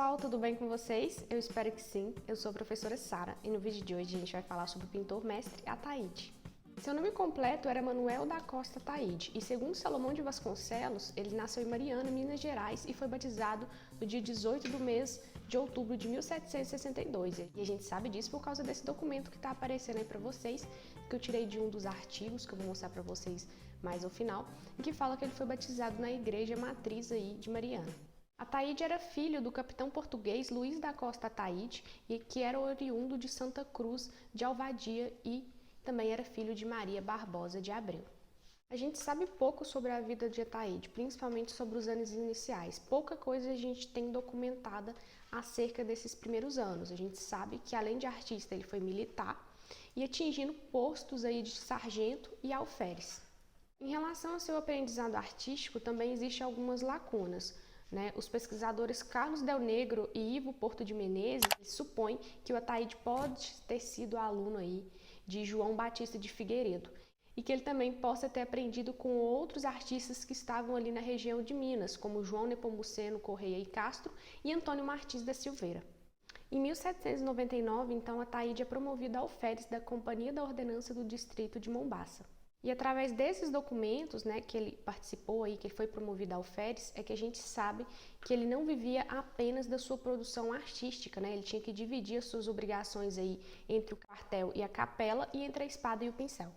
pessoal, tudo bem com vocês? Eu espero que sim. Eu sou a professora Sara e no vídeo de hoje a gente vai falar sobre o pintor mestre Ataíde. Seu nome completo era Manuel da Costa Ataíde e, segundo Salomão de Vasconcelos, ele nasceu em Mariana, Minas Gerais e foi batizado no dia 18 do mês de outubro de 1762. E a gente sabe disso por causa desse documento que está aparecendo aí para vocês, que eu tirei de um dos artigos que eu vou mostrar para vocês mais ao final, e que fala que ele foi batizado na igreja matriz aí de Mariana. Ataíde era filho do capitão português Luís da Costa Ataíde, que era oriundo de Santa Cruz de Alvadia e também era filho de Maria Barbosa de Abreu. A gente sabe pouco sobre a vida de Ataíde, principalmente sobre os anos iniciais. Pouca coisa a gente tem documentada acerca desses primeiros anos. A gente sabe que, além de artista, ele foi militar e atingindo postos aí de sargento e alferes. Em relação ao seu aprendizado artístico, também existem algumas lacunas. Os pesquisadores Carlos Del Negro e Ivo Porto de Menezes supõem que o Ataíde pode ter sido aluno aí de João Batista de Figueiredo e que ele também possa ter aprendido com outros artistas que estavam ali na região de Minas, como João Nepomuceno Correia e Castro e Antônio Martins da Silveira. Em 1799, então, Ataíde é promovido alferes da Companhia da Ordenança do Distrito de Mombaça. E através desses documentos, que ele participou aí, que ele foi promovido a alferes, é que a gente sabe que ele não vivia apenas da sua produção artística, Ele tinha que dividir as suas obrigações aí entre o quartel e a capela e entre a espada e o pincel.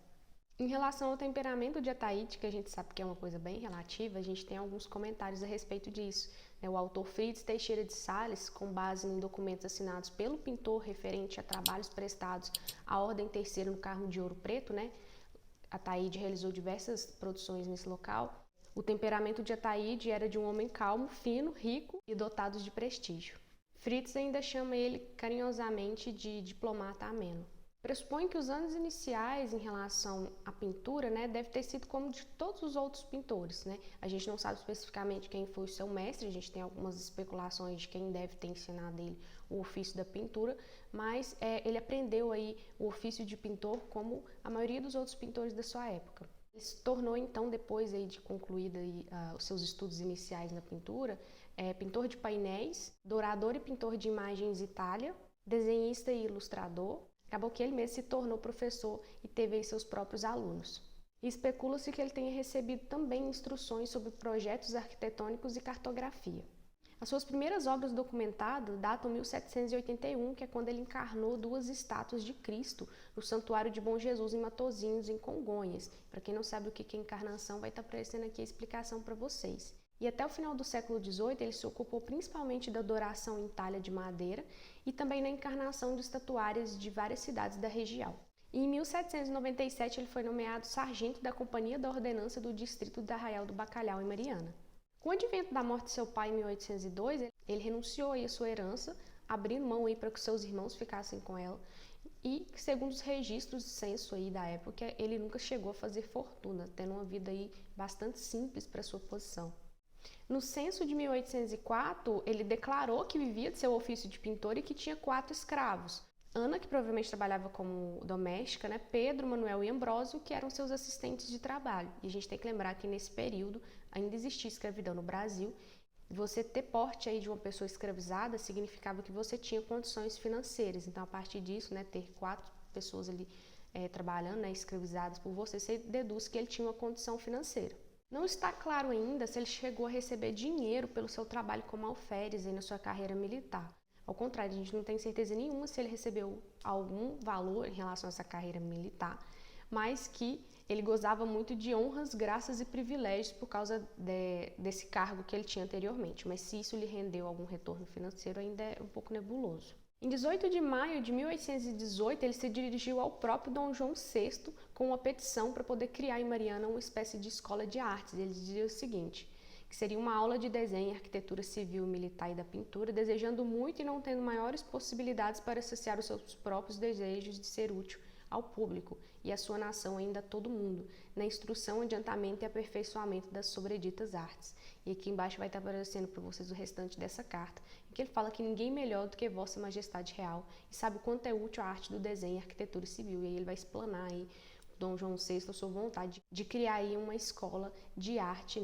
Em relação ao temperamento de Ataíde, que a gente sabe que é uma coisa bem relativa, a gente tem alguns comentários a respeito disso. O autor Fritz Teixeira de Sales, com base em documentos assinados pelo pintor referente a trabalhos prestados à Ordem Terceira no Carmo de Ouro Preto, Ataíde realizou diversas produções nesse local. O temperamento de Ataíde era de um homem calmo, fino, rico e dotado de prestígio. Fritz ainda chama ele carinhosamente de diplomata ameno. Pressupõe que os anos iniciais em relação à pintura, deve ter sido como de todos os outros pintores, A gente não sabe especificamente quem foi o seu mestre, a gente tem algumas especulações de quem deve ter ensinado ele o ofício da pintura, mas ele aprendeu aí o ofício de pintor como a maioria dos outros pintores da sua época. Ele se tornou então, depois aí de concluída os seus estudos iniciais na pintura, pintor de painéis, dourador e pintor de imagens Itália, desenhista e ilustrador. Acabou que ele mesmo se tornou professor e teve aí seus próprios alunos. E especula-se que ele tenha recebido também instruções sobre projetos arquitetônicos e cartografia. As suas primeiras obras documentadas datam 1781, que é quando ele encarnou 2 estátuas de Cristo no Santuário de Bom Jesus em Matozinhos, em Congonhas. Para quem não sabe o que é encarnação, vai estar aparecendo aqui a explicação para vocês. E até o final do século XVIII, ele se ocupou principalmente da douração em talha de madeira e também na encarnação de estatuárias de várias cidades da região. E em 1797, ele foi nomeado sargento da Companhia da Ordenança do Distrito de Arraial do Bacalhau, em Mariana. Com o advento da morte de seu pai em 1802, ele renunciou aí à sua herança, abrindo mão aí para que seus irmãos ficassem com ela. E, segundo os registros de censo aí da época, ele nunca chegou a fazer fortuna, tendo uma vida aí bastante simples para sua posição. No censo de 1804, ele declarou que vivia de seu ofício de pintor e que tinha 4 escravos. Ana, que provavelmente trabalhava como doméstica, Pedro, Manuel e Ambrósio, que eram seus assistentes de trabalho. E a gente tem que lembrar que nesse período ainda existia escravidão no Brasil. Você ter porte aí de uma pessoa escravizada significava que você tinha condições financeiras. Então, a partir disso, ter 4 pessoas ali trabalhando, escravizadas por você deduz que ele tinha uma condição financeira. Não está claro ainda se ele chegou a receber dinheiro pelo seu trabalho como alferes aí na sua carreira militar. Ao contrário, a gente não tem certeza nenhuma se ele recebeu algum valor em relação a essa carreira militar, mas que ele gozava muito de honras, graças e privilégios por causa desse cargo que ele tinha anteriormente. Mas se isso lhe rendeu algum retorno financeiro ainda é um pouco nebuloso. Em 18 de maio de 1818, ele se dirigiu ao próprio Dom João VI com uma petição para poder criar em Mariana uma espécie de escola de artes. Ele dizia o seguinte, que seria uma aula de desenho, arquitetura civil, militar e da pintura, desejando muito e não tendo maiores possibilidades para saciar os seus próprios desejos de ser útil ao público e à sua nação ainda a todo mundo, na instrução, adiantamento e aperfeiçoamento das sobreditas artes. E aqui embaixo vai estar aparecendo para vocês o restante dessa carta, em que ele fala que ninguém melhor do que Vossa Majestade Real e sabe o quanto é útil a arte do desenho, arquitetura civil. E aí ele vai explanar aí, Dom João VI, a sua vontade de criar aí uma escola de arte,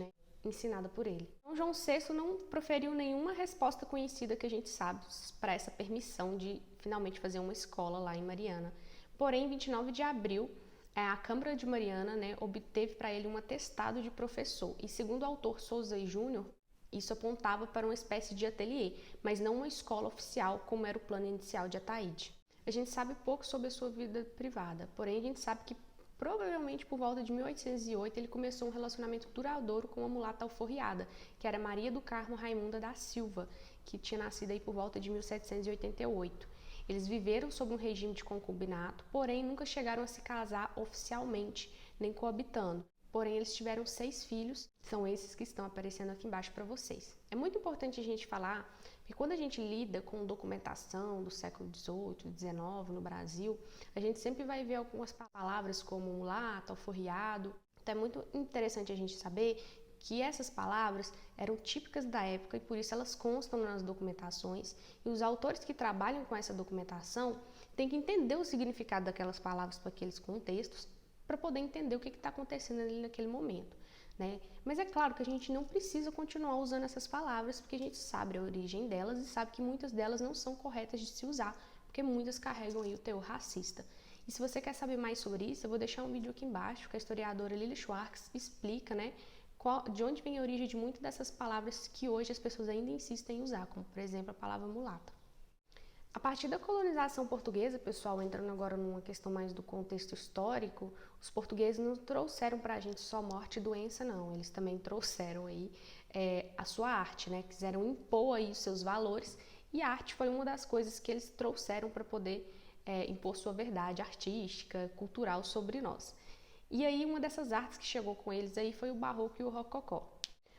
ensinada por ele. Então, João VI não proferiu nenhuma resposta conhecida que a gente sabe para essa permissão de finalmente fazer uma escola lá em Mariana. Porém, em 29 de abril, a Câmara de Mariana, né, obteve para ele um atestado de professor. E segundo o autor Souza e Júnior, isso apontava para uma espécie de ateliê, mas não uma escola oficial, como era o plano inicial de Ataíde. A gente sabe pouco sobre a sua vida privada, porém a gente sabe que provavelmente por volta de 1808 ele começou um relacionamento duradouro com uma mulata alforriada, que era Maria do Carmo Raimunda da Silva, que tinha nascido aí por volta de 1788. Eles viveram sob um regime de concubinato, porém nunca chegaram a se casar oficialmente, nem coabitando. Porém, eles tiveram 6 filhos, são esses que estão aparecendo aqui embaixo para vocês. É muito importante a gente falar que quando a gente lida com documentação do século XVIII, XIX no Brasil, a gente sempre vai ver algumas palavras como mulata, alforriado. Então é muito interessante a gente saber que essas palavras eram típicas da época e por isso elas constam nas documentações e os autores que trabalham com essa documentação têm que entender o significado daquelas palavras para aqueles contextos para poder entender o que está acontecendo ali naquele momento, né? Mas é claro que a gente não precisa continuar usando essas palavras porque a gente sabe a origem delas e sabe que muitas delas não são corretas de se usar, porque muitas carregam aí o teor racista. E se você quer saber mais sobre isso, eu vou deixar um vídeo aqui embaixo que a historiadora Lili Schwartz explica, né, de onde vem a origem de muitas dessas palavras que hoje as pessoas ainda insistem em usar, como por exemplo a palavra mulata. A partir da colonização portuguesa, pessoal, entrando agora numa questão mais do contexto histórico, os portugueses não trouxeram para a gente só morte e doença, não. Eles também trouxeram aí a sua arte, né? Quiseram impor aí os seus valores e a arte foi uma das coisas que eles trouxeram para poder impor sua verdade artística, cultural sobre nós. E aí uma dessas artes que chegou com eles aí foi o barroco e o rococó.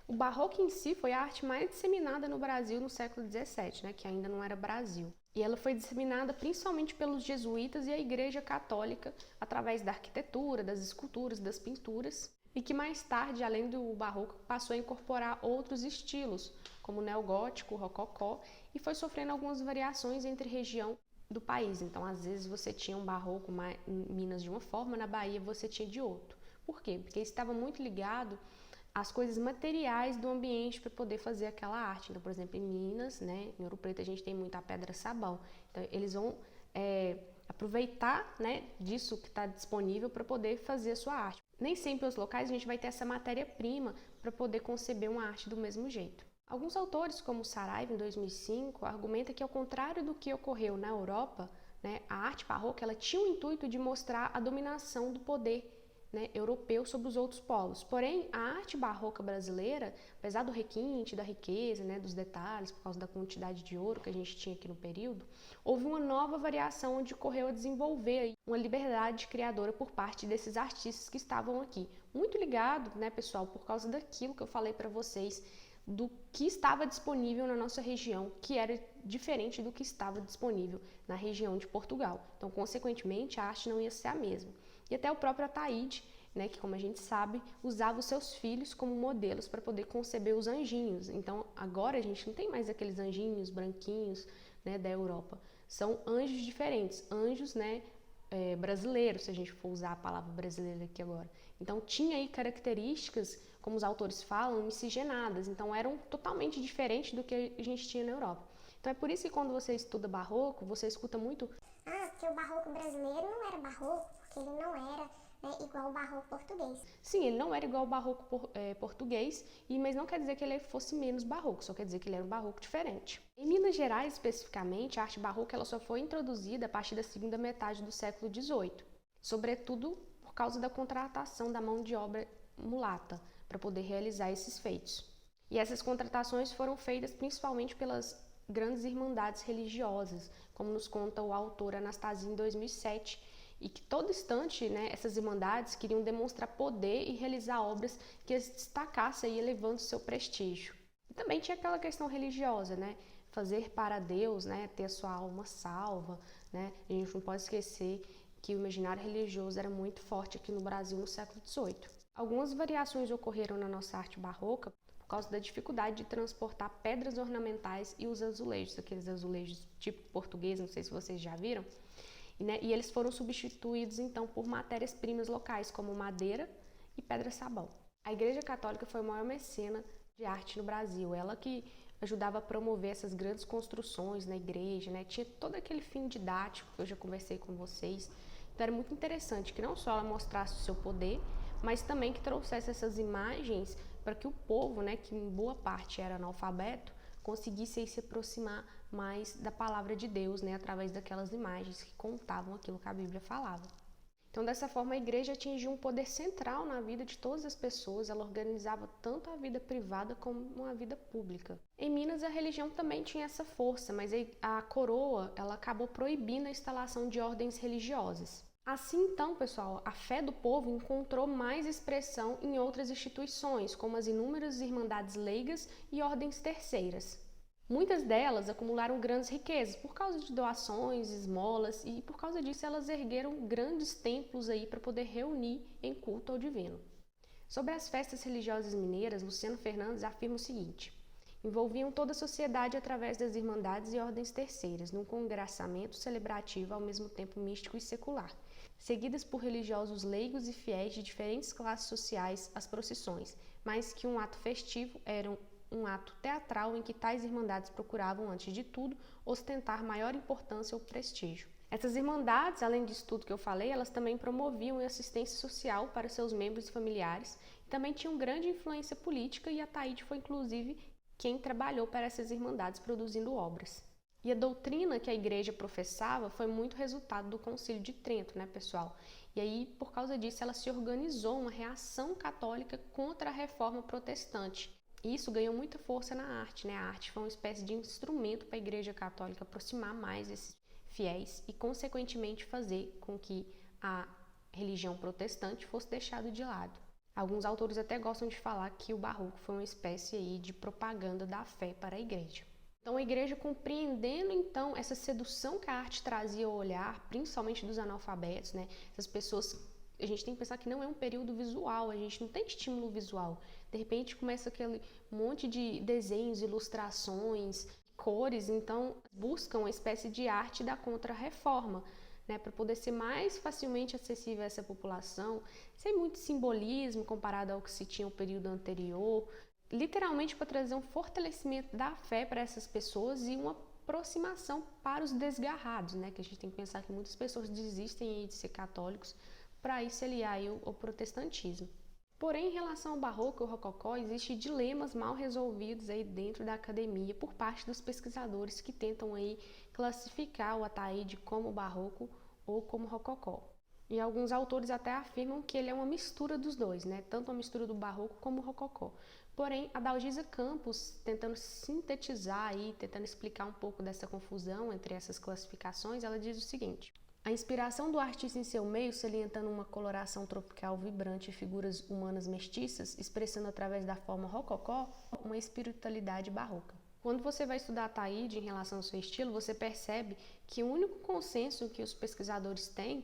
O barroco em si foi a arte mais disseminada no Brasil no século XVII, né, que ainda não era Brasil. E ela foi disseminada principalmente pelos jesuítas e a Igreja Católica através da arquitetura, das esculturas, das pinturas, e que mais tarde, além do barroco, passou a incorporar outros estilos, como o neogótico, o rococó, e foi sofrendo algumas variações entre região do país. Então, às vezes você tinha um barroco em Minas de uma forma, na Bahia você tinha de outro. Por quê? Porque estava muito ligado as coisas materiais do ambiente para poder fazer aquela arte. Então, por exemplo, em Minas, né, em Ouro Preto, a gente tem muita pedra-sabão. Então, eles vão aproveitar, né, disso que está disponível para poder fazer a sua arte. Nem sempre os locais a gente vai ter essa matéria-prima para poder conceber uma arte do mesmo jeito. Alguns autores, como Saraiva, em 2005, argumentam que, ao contrário do que ocorreu na Europa, né, a arte barroca ela tinha o intuito de mostrar a dominação do poder, né, europeu sobre os outros povos. Porém, a arte barroca brasileira, apesar do requinte, da riqueza, né, dos detalhes, por causa da quantidade de ouro que a gente tinha aqui no período, houve uma nova variação onde ocorreu a desenvolver aí uma liberdade criadora por parte desses artistas que estavam aqui. Muito ligado, né, pessoal, por causa daquilo que eu falei para vocês, do que estava disponível na nossa região, que era diferente do que estava disponível na região de Portugal. Então, consequentemente, a arte não ia ser a mesma. E até o próprio Ataíde, né, que como a gente sabe, usava os seus filhos como modelos para poder conceber os anjinhos. Então, agora a gente não tem mais aqueles anjinhos branquinhos, né, da Europa. São anjos diferentes, anjos, né, brasileiros, se a gente for usar a palavra brasileira aqui agora. Então, tinha aí características, como os autores falam, miscigenadas. Então, eram totalmente diferentes do que a gente tinha na Europa. Então, é por isso que quando você estuda barroco, você escuta muito que o barroco brasileiro não era barroco, porque ele não era, né, igual o barroco português. Sim, ele não era igual ao barroco português, mas não quer dizer que ele fosse menos barroco, só quer dizer que ele era um barroco diferente. Em Minas Gerais, especificamente, a arte barroca ela só foi introduzida a partir da segunda metade do século XVIII, sobretudo por causa da contratação da mão de obra mulata, para poder realizar esses feitos. E essas contratações foram feitas principalmente pelas grandes irmandades religiosas, como nos conta o autor Anastasia em 2007, e que todo instante, né, essas irmandades queriam demonstrar poder e realizar obras que as destacassem, elevando seu prestígio. E também tinha aquela questão religiosa, né, fazer para Deus, né, ter a sua alma salva, né, a gente não pode esquecer que o imaginário religioso era muito forte aqui no Brasil no século XVIII. Algumas variações ocorreram na nossa arte barroca por causa da dificuldade de transportar pedras ornamentais e os azulejos, aqueles azulejos tipo português, não sei se vocês já viram, e eles foram substituídos então por matérias-primas locais, como madeira e pedra-sabão. A Igreja Católica foi a maior mecena de arte no Brasil, ela que ajudava a promover essas grandes construções na igreja, né? Tinha todo aquele fim didático que eu já conversei com vocês. Então era muito interessante que não só ela mostrasse o seu poder, mas também que trouxesse essas imagens para que o povo, né, que em boa parte era analfabeto, conseguisse aí se aproximar mais da palavra de Deus, né, através daquelas imagens que contavam aquilo que a Bíblia falava. Então, dessa forma, a igreja atingiu um poder central na vida de todas as pessoas, ela organizava tanto a vida privada como a vida pública. Em Minas, a religião também tinha essa força, mas a coroa ela acabou proibindo a instalação de ordens religiosas. Assim, então, pessoal, a fé do povo encontrou mais expressão em outras instituições, como as inúmeras irmandades leigas e ordens terceiras. Muitas delas acumularam grandes riquezas por causa de doações, esmolas, e por causa disso elas ergueram grandes templos aí para poder reunir em culto ao divino. Sobre as festas religiosas mineiras, Luciano Fernandes afirma o seguinte: envolviam toda a sociedade através das irmandades e ordens terceiras, num congraçamento celebrativo ao mesmo tempo místico e secular, seguidas por religiosos leigos e fiéis de diferentes classes sociais, as procissões, mais que um ato festivo, eram um ato teatral em que tais irmandades procuravam, antes de tudo, ostentar maior importância ou prestígio. Essas irmandades, além disso tudo que eu falei, elas também promoviam assistência social para seus membros e familiares, e também tinham grande influência política, e Ataíde foi, inclusive, quem trabalhou para essas irmandades produzindo obras. E a doutrina que a igreja professava foi muito resultado do Concílio de Trento, né, pessoal? E aí, por causa disso, ela se organizou uma reação católica contra a reforma protestante. E isso ganhou muita força na arte, né? A arte foi uma espécie de instrumento para a Igreja Católica aproximar mais esses fiéis e, consequentemente, fazer com que a religião protestante fosse deixada de lado. Alguns autores até gostam de falar que o Barroco foi uma espécie aí de propaganda da fé para a Igreja. Então, a Igreja, compreendendo então essa sedução que a arte trazia ao olhar, principalmente dos analfabetos, né? Essas pessoas, a gente tem que pensar que não é um período visual, a gente não tem estímulo visual. De repente começa aquele monte de desenhos, ilustrações, cores, então buscam uma espécie de arte da contra-reforma, né, para poder ser mais facilmente acessível a essa população, sem muito simbolismo comparado ao que se tinha no período anterior, literalmente para trazer um fortalecimento da fé para essas pessoas e uma aproximação para os desgarrados, né, que a gente tem que pensar que muitas pessoas desistem de ser católicos para ir se aliar ao protestantismo. Porém, em relação ao Barroco e ao Rococó, existem dilemas mal resolvidos aí dentro da academia por parte dos pesquisadores que tentam aí classificar o Ataíde como Barroco ou como Rococó. E alguns autores até afirmam que ele é uma mistura dos dois, né? Tanto a mistura do Barroco como o Rococó. Porém, a Dalgisa Campos, tentando sintetizar aí, tentando explicar um pouco dessa confusão entre essas classificações, ela diz o seguinte: a inspiração do artista em seu meio, salientando uma coloração tropical vibrante e figuras humanas mestiças, expressando através da forma rococó uma espiritualidade barroca. Quando você vai estudar Ataíde em relação ao seu estilo, você percebe que o único consenso que os pesquisadores têm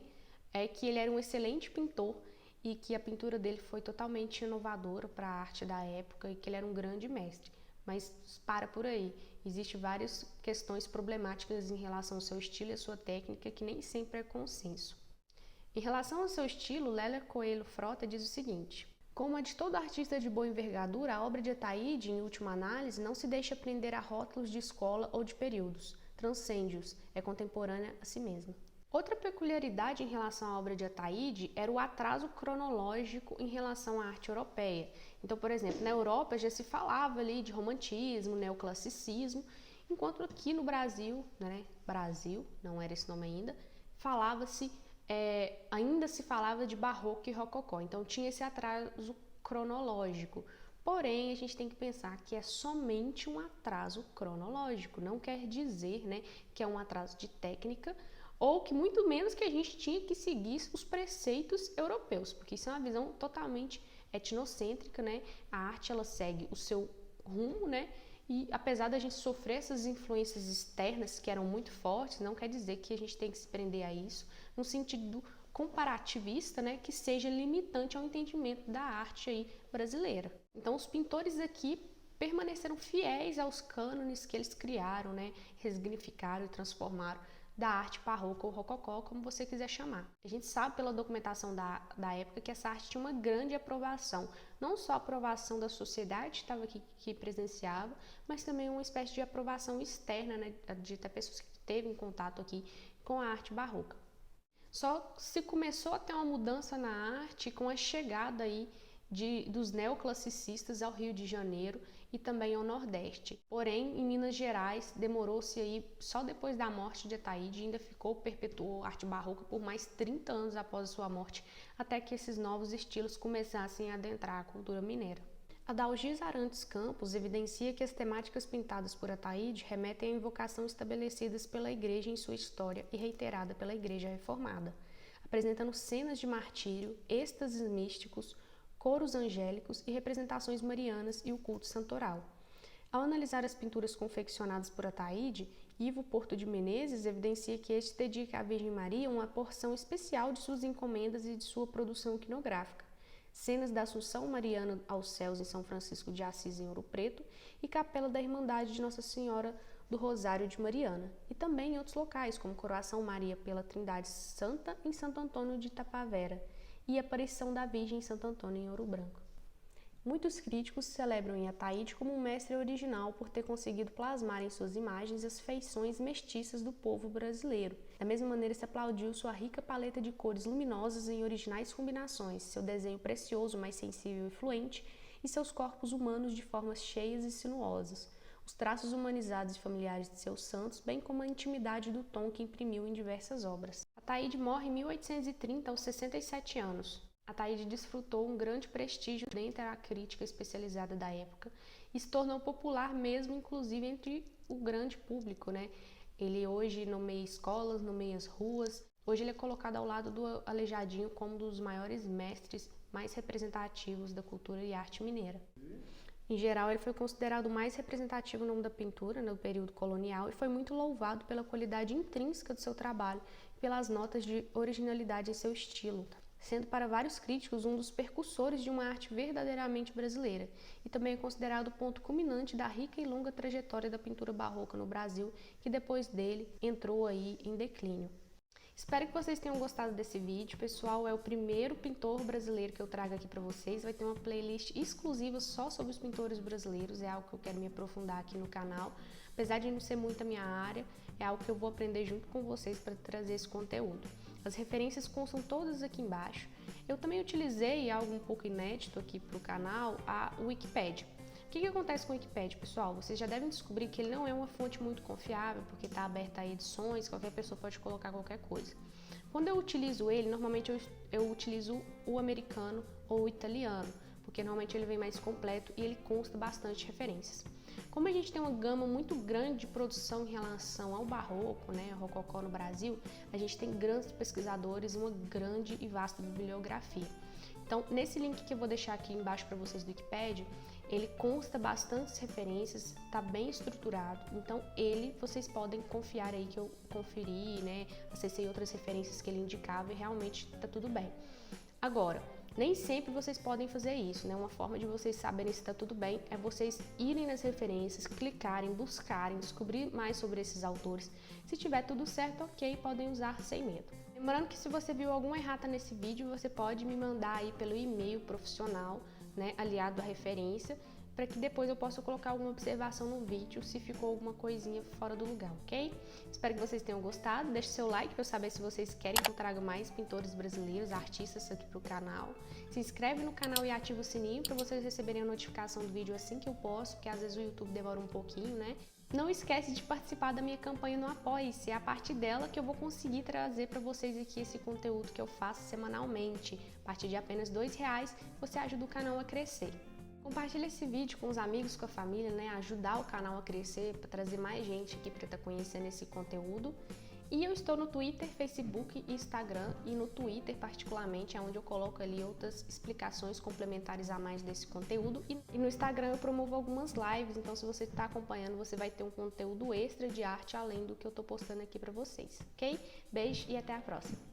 é que ele era um excelente pintor e que a pintura dele foi totalmente inovadora para a arte da época e que ele era um grande mestre. Mas para por aí. Existem várias questões problemáticas em relação ao seu estilo e à sua técnica que nem sempre é consenso. Em relação ao seu estilo, Lélia Coelho Frota diz o seguinte: como a de todo artista de boa envergadura, a obra de Ataíde, em última análise, não se deixa prender a rótulos de escola ou de períodos, transcende-os, é contemporânea a si mesma. Outra peculiaridade em relação à obra de Ataíde era o atraso cronológico em relação à arte europeia. Então, por exemplo, na Europa já se falava ali de romantismo, neoclassicismo, enquanto aqui no Brasil, Brasil, não era esse nome ainda, ainda se falava de barroco e rococó. Então tinha esse atraso cronológico. Porém, a gente tem que pensar que é somente um atraso cronológico, não quer dizer, que é um atraso de técnica, ou que muito menos que a gente tinha que seguir os preceitos europeus, porque isso é uma visão totalmente etnocêntrica, A arte, ela segue o seu rumo, E apesar da gente sofrer essas influências externas que eram muito fortes, não quer dizer que a gente tem que se prender a isso no sentido comparativista, que seja limitante ao entendimento da arte aí brasileira. Então, os pintores aqui permaneceram fiéis aos cânones que eles criaram, ressignificaram e transformaram da arte barroca ou rococó, como você quiser chamar. A gente sabe pela documentação da época que essa arte tinha uma grande aprovação, não só a aprovação da sociedade que estava aqui, que presenciava, mas também uma espécie de aprovação externa, né, de até pessoas que teve em contato aqui com a arte barroca. Só se começou a ter uma mudança na arte com a chegada aí dos neoclassicistas ao Rio de Janeiro e também ao Nordeste. Porém, em Minas Gerais, demorou-se aí, só depois da morte de Ataíde, ainda perpetuou a arte barroca por mais 30 anos após a sua morte, até que esses novos estilos começassem a adentrar a cultura mineira. Adalgisa Arantes Campos evidencia que as temáticas pintadas por Ataíde remetem à invocação estabelecidas pela Igreja em sua história e reiterada pela Igreja Reformada, apresentando cenas de martírio, êxtases místicos, coros angélicos e representações marianas e o culto santoral. Ao analisar as pinturas confeccionadas por Ataíde, Ivo Porto de Menezes evidencia que este dedica à Virgem Maria uma porção especial de suas encomendas e de sua produção iconográfica. Cenas da Assunção Mariana aos Céus em São Francisco de Assis em Ouro Preto e Capela da Irmandade de Nossa Senhora do Rosário de Mariana, e também em outros locais, como Coroação Maria pela Trindade Santa em Santo Antônio de Itapavera e Aparição da Virgem em Santo Antônio em Ouro Branco. Muitos críticos celebram em Ataíde como um mestre original por ter conseguido plasmar em suas imagens as feições mestiças do povo brasileiro. Da mesma maneira, se aplaudiu sua rica paleta de cores luminosas em originais combinações, seu desenho precioso, mais sensível e fluente, e seus corpos humanos de formas cheias e sinuosas, os traços humanizados e familiares de seus santos, bem como a intimidade do tom que imprimiu em diversas obras. Ataíde morre em 1830 aos 67 anos. Ataíde desfrutou um grande prestígio dentro da crítica especializada da época e se tornou popular mesmo, inclusive, entre o grande público, né? Ele hoje nomeia escolas, nomeia as ruas. Hoje ele é colocado ao lado do Aleijadinho como um dos maiores mestres mais representativos da cultura e arte mineira. Em geral, ele foi considerado o mais representativo no mundo da pintura no período colonial e foi muito louvado pela qualidade intrínseca do seu trabalho e pelas notas de originalidade em seu estilo, sendo para vários críticos um dos precursores de uma arte verdadeiramente brasileira, e também é considerado o ponto culminante da rica e longa trajetória da pintura barroca no Brasil, que depois dele entrou aí em declínio. Espero que vocês tenham gostado desse vídeo, pessoal. É o primeiro pintor brasileiro que eu trago aqui para vocês. Vai ter uma playlist exclusiva só sobre os pintores brasileiros, é algo que eu quero me aprofundar aqui no canal. Apesar de não ser muito a minha área, é algo que eu vou aprender junto com vocês para trazer esse conteúdo. As referências constam todas aqui embaixo. Eu também utilizei algo um pouco inédito aqui para o canal, a Wikipédia. O que acontece com o Wikipédia, pessoal? Vocês já devem descobrir que ele não é uma fonte muito confiável, porque está aberta a edições, qualquer pessoa pode colocar qualquer coisa. Quando eu utilizo ele, normalmente eu utilizo o americano ou o italiano, porque normalmente ele vem mais completo e ele consta bastante referências. Como a gente tem uma gama muito grande de produção em relação ao barroco, né, rococó no Brasil, a gente tem grandes pesquisadores e uma grande e vasta bibliografia. Então, nesse link que eu vou deixar aqui embaixo para vocês do Wikipédia, ele consta bastantes referências, está bem estruturado, então vocês podem confiar aí que eu conferi, né, acessei outras referências que ele indicava e realmente está tudo bem. Agora, nem sempre vocês podem fazer isso, né? Uma forma de vocês saberem se está tudo bem é vocês irem nas referências, clicarem, buscarem, descobrir mais sobre esses autores. Se tiver tudo certo, ok, podem usar sem medo. Lembrando que se você viu alguma errata nesse vídeo, você pode me mandar aí pelo e-mail profissional, né, aliado à referência, para que depois eu possa colocar alguma observação no vídeo se ficou alguma coisinha fora do lugar, ok? Espero que vocês tenham gostado, deixe seu like para eu saber se vocês querem que eu traga mais pintores brasileiros, artistas aqui para o canal. Se inscreve no canal e ativa o sininho para vocês receberem a notificação do vídeo assim que eu posto, porque às vezes o YouTube demora um pouquinho, né? Não esquece de participar da minha campanha no Apoie-se, é a partir dela que eu vou conseguir trazer para vocês aqui esse conteúdo que eu faço semanalmente. A partir de apenas R$2, você ajuda o canal a crescer. Compartilhe esse vídeo com os amigos, com a família, né? Ajudar o canal a crescer, para trazer mais gente aqui para estar conhecendo esse conteúdo. E eu estou no Twitter, Facebook e Instagram, e no Twitter particularmente é onde eu coloco ali outras explicações complementares a mais desse conteúdo. E no Instagram eu promovo algumas lives, então se você está acompanhando, você vai ter um conteúdo extra de arte além do que eu estou postando aqui para vocês, ok? Beijo e até a próxima!